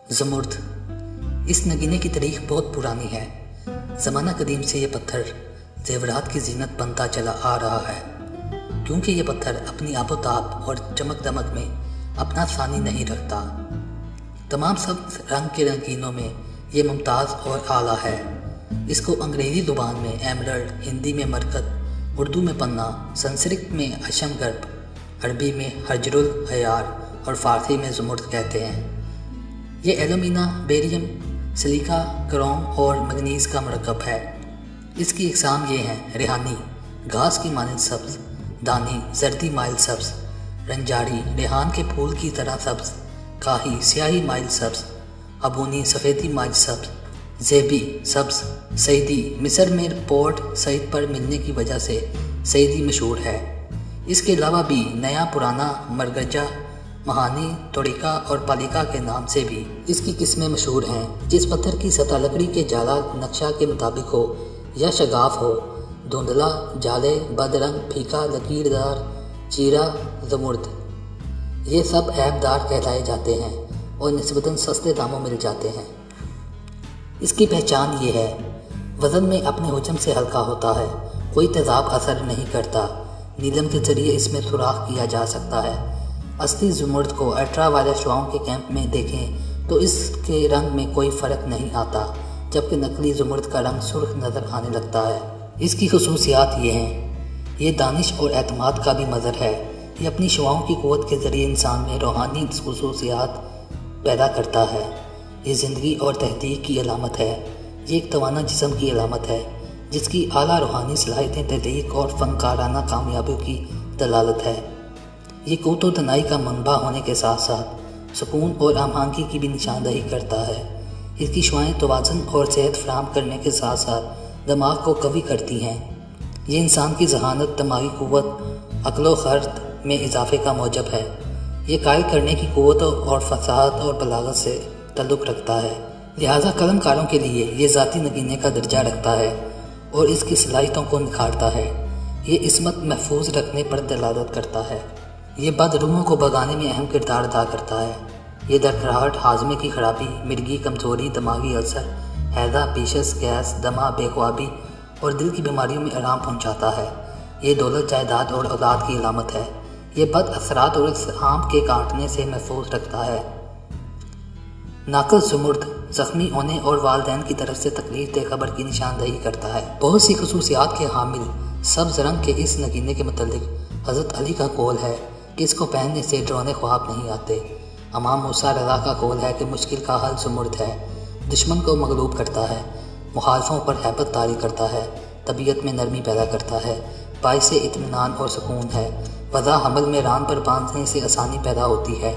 ज़मुर्द। इस नगीने की तारीख बहुत पुरानी है। ज़माना कदीम से ये पत्थर ज़ेवरात की जीनत बनता चला आ रहा है, क्योंकि ये पत्थर अपनी आबोताब और चमक दमक में अपना सानी नहीं रखता। तमाम सब रंग के रंगीनों में ये मुमताज़ और आला है। इसको अंग्रेज़ी ज़ुबान में एमरल्ड, हिंदी में मरकत, उर्दू में पन्ना, संस्कृत में अशमगर्भ, अरबी में हजरुल हयार और फ़ारसी में ज़मुर्द कहते हैं। ये एल्यूमिना, बेरियम, सिलिका, क्रोम और मैग्नीज़ का मरकब है। इसकी इकसाम ये हैं: रेहानी, घास की मानंद सब्ज़; दानी, जर्दी माइल सब्ज़; रंजारी, रेहान के फूल की तरह सब्ज़; काही, स्याही माइल सब्ज़; अबूनी, सफ़ेदी माइल सब्ज़; ज़ेबी, सब्ज़; सईदी, मिस्र में पोर्ट सईद पर मिलने की वजह से सईदी मशहूर है। इसके अलावा भी नया पुराना, मरगजा, महानी, तोड़िका और पालिका के नाम से भी इसकी किस्में मशहूर हैं। जिस पत्थर की सतह लकड़ी के जाला नक्शा के मुताबिक हो या शगाफ हो, धुंधला, जाले, बदरंग, फीका, लकीरदार, चीरा, ज़मुर्द, ये सब ऐबदार कहलाए जाते हैं और निस्बतन सस्ते दामों मिल जाते हैं। इसकी पहचान ये है: वज़न में अपने हुजम से हल्का होता है, कोई तेज़ाब असर नहीं करता, नीलम के ज़रिए इसमें सुराख किया जा सकता है। असली ज़मुर्द को अल्ट्रा वायलेट शुआओं के कैंप में देखें तो इसके रंग में कोई फ़र्क नहीं आता, जबकि नकली ज़मुर्द का रंग सुर्ख नज़र आने लगता है। इसकी खुसूसियात ये हैं: ये दानिश और एतमाद का भी मज़हर है। ये अपनी शुआओं की क़ुव्वत के ज़रिए इंसान में रूहानी खुसूसियात पैदा करता है। ये ज़िंदगी और तहदीक की अलामत है। ये एक तवाना जिस्म की अलामत है, जिसकी आला रूहानी सलाहियतें, तहदीक और फ़नकाराना कामयाबियों की दलालत है। ये क़ुव्वत व तनाई का मनबा होने के साथ साथ सुकून और आमांगी की भी निशानदही करता है। इसकी शुआएँ तवाज़ुन और सेहत फराहम करने के साथ साथ दिमाग को कवी करती हैं। ये इंसान की ज़हानत, दिमागी क़ुव्वत, अक्ल व खर्द में इजाफ़े का मौजब है। ये कायल करने की क़ुव्वत और फसाहत और बलागत से ताल्लुक़ रखता है। लिहाजा कलमकारों के लिए ये ज़ाती नगीने का दर्जा रखता है और इसकी सलाहियतों को निखारता है। ये इस्मत महफूज रखने पर दलालत करता है। ये बदरूहों को भगाने में अहम किरदार अदा करता है। ये दरखराहट, हाजमे की खराबी, मिर्गी, कमज़ोरी, दिमागी अल्सर, हैज़ा, पेशस, गैस, दमा, बेख्वाबी और दिल की बीमारियों में आराम पहुँचाता है। ये दौलत, जायदाद और औलाद की अलामत है। ये बद असरात और आम के काटने से महफूज रखता है। नाक़िस ज़मुर्द ज़ख्मी होने और वालिदैन की तरफ से तकलीफ दे खबर की निशानदही करता है। बहुत सी खुसूसियात के हामिल सब्ज़ रंग के इस नगीने के मुतल्लिक़ हज़रत अली का कौल है कि इसको पहनने से डरावने ख्वाब नहीं आते। इमाम मूसा रज़ा का कौल है कि मुश्किल का हल ज़मुर्द है। दुश्मन को मगलूब करता है, मुखालफों पर हैबत तारी करता है, तबीयत में नरमी पैदा करता है, बाइसे इत्मीनान और सुकून है, वज़ा हमल में रान पर बांधने से आसानी पैदा होती है।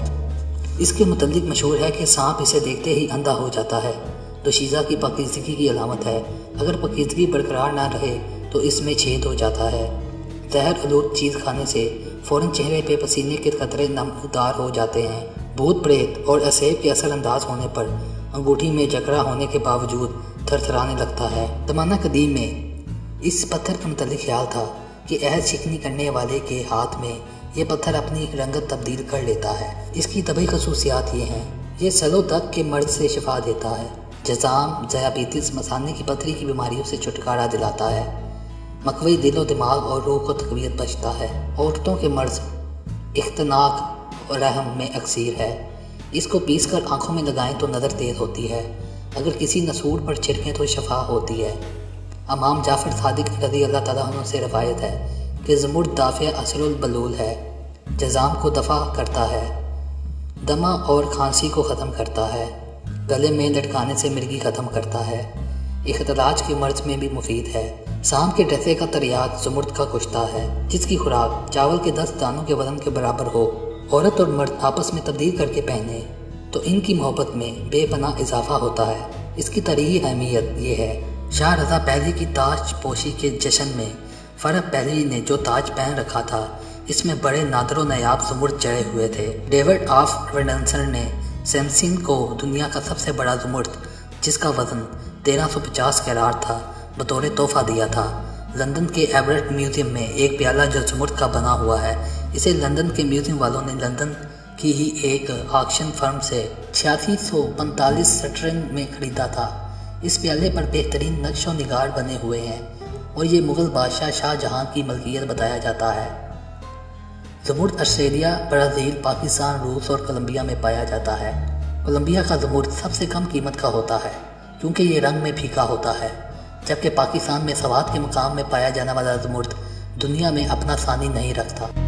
इसके मुतल्लिक़ मशहूर है कि सांप इसे देखते ही अंधा हो जाता है। दोशीज़ा की पाकीज़गी की अलामत है। अगर पाकीज़गी बरकरार ना रहे तो इसमें छेद हो जाता है। जहर आलूद चीज़ खाने से फ़ौरन चेहरे पे पसीने के कतरे नमदार हो जाते हैं। भूत प्रेत और असेब के असर अंदाज होने पर अंगूठी में जकड़ा होने के बावजूद थरथराने लगता है। ज़माना कदीम में इस पत्थर के मुतल्लिक़ ख्याल था कि अहद शिकनी करने वाले के हाथ में ये पत्थर अपनी रंगत तब्दील कर लेता है। इसकी तबी खसूसियात ये हैं: ये सलो दक के मर्द से शिफा देता है, जज़ाम, ज़याबितिस, मसाने की पथरी की बीमारियों से छुटकारा दिलाता है, मकवी दिलो दिमाग और रूह को तक़वियत बख्शता है। औरतों के मर्ज़ इख्तनाक और रहम में अक्सीर है। इसको पीस कर आँखों में लगाएं तो नज़र तेज़ होती है। अगर किसी नसूर पर छिड़कें तो शफा होती है। इमाम जाफ़र सादिक रज़ी अल्लाह तआला अन्हु से रवायत है कि ज़मुर्द दाफ़िया असरुल बलूल है, जज़ाम को दफ़ा करता है, दमा और खांसी को ख़त्म करता है, गले में लटकाने से मिर्गी ख़त्म करता है, इख्तलाज के मर्ज़ में भी मुफीद है। शाम के ड्रेसे का तरियात ज़मुर्द का कुश्ता है, जिसकी खुराक चावल के 10 दानों के वज़न के बराबर हो। औरत और मर्द आपस में तब्दील करके पहने तो इनकी मोहब्बत में बेपनाह इजाफा होता है। इसकी तरीही अहमियत ये है: शाह रज़ा पहली की ताज पोशी के जश्न में फ़रह पहलवी ने जो ताज पहन रखा था, इसमें बड़े नादरो नायाब ज़मुर्द जड़े हुए थे। डेविड ऑफ वेंडसर ने सैमसन को दुनिया का सबसे बड़ा ज़मुर्द, जिसका वज़न 1350 कैराट था, बतौर तोहफ़ा दिया था। लंदन के एवरेट म्यूज़ियम में एक प्याला जो ज़मुर्द का बना हुआ है, इसे लंदन के म्यूज़ियम वालों ने लंदन की ही एक ऑक्शन फर्म से 8645 स्टर्लिंग में खरीदा था। इस प्याले पर बेहतरीन नक्श व निगार बने हुए हैं और ये मुग़ल बादशाह शाहजहां की मलकियत बताया जाता है। ज़मुर्द ऑस्ट्रेलिया, ब्राज़ील, पाकिस्तान, रूस और कोलंबिया में पाया जाता है। कोलंबिया का ज़मुर्द सबसे कम कीमत का होता है क्योंकि ये रंग में फीका होता है, जबकि पाकिस्तान में सवाद के मकाम में पाया जाने वाला ज़मुर्द दुनिया में अपना सानी नहीं रखता।